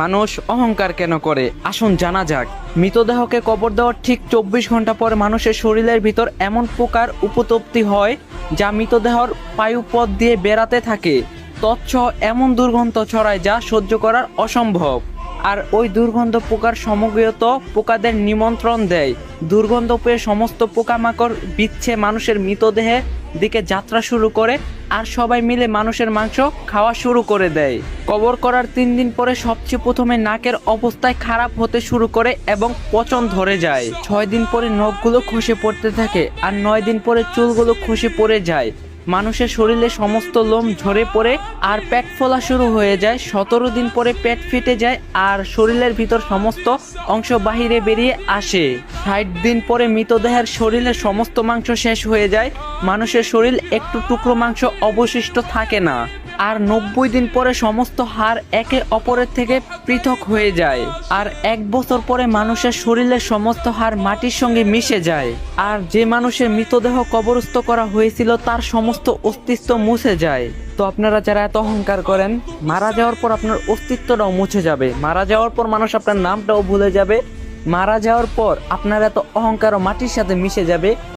মানুষ অহংকার কেন করে আসুন জানা যাক। মৃতদেহকে কবর দেওয়ার ঠিক 24 ঘন্টা পর মানুষের শরীরের ভিতর এমন পোকার উপতপ্তি হয় যা মৃতদেহর বায়ুপথ দিয়ে বেরাতে থাকে। তৎসহ এমন দুর্গন্ধ ছড়ায় যা সহ্য করার অসম্ভব। আর ওই দুর্গন্ধ পোকার সমগ্রত পোকাদের নিমন্ত্রণ দেয়। দুর্গন্ধ পেয়ে সমস্ত পোকামাকড় বিচ্ছে মানুষের মৃতদেহের দিকে যাত্রা শুরু করে আর সবাই মিলে মানুষের মাংস খাওয়া শুরু করে দেয়। কবর করার 3 দিন পরে সবচেয়ে প্রথমে নাকের অবস্থায় খারাপ হতে শুরু করে এবং পচন ধরে যায়। 6 দিন পরে নখগুলো খসে পড়তে থাকে আর 9 দিন পরে চুলগুলো খসে পড়ে যায়। মানুষের শরীরে সমস্ত লোম ঝরে পড়ে আর পেট ফোলা শুরু হয়ে যায়। 17 দিন পরে পেট ফেটে যায় আর শরীরের ভিতর সমস্ত অংশ বাহিরে বেরিয়ে আসে। 60 দিন পরে মৃতদেহের শরীরের সমস্ত মাংস শেষ হয়ে যায়। মানুষের শরীর একটু টুকরো মাংস অবশিষ্ট থাকে না। আর 90 দিন পরে সমস্ত হাড় একে অপরের থেকে পৃথক হয়ে যায়। আর 1 বছর পরে মানুষের শরীরের সমস্ত হাড় মাটির সঙ্গে মিশে যায়। আর যে মানুষের মৃতদেহ কবরস্থ করা হয়েছিল তার সমস্ত অস্তিত্ব মুছে যায়। তো আপনারা যারা এত অহংকার করেন, মারা যাওয়ার পর আপনার অস্তিত্বটাও মুছে যাবে। মারা যাওয়ার পর মানুষ আপনার নামটাও ভুলে যাবে। মারা যাওয়ার পর আপনার এত অহংকারও মাটির সাথে মিশে যাবে।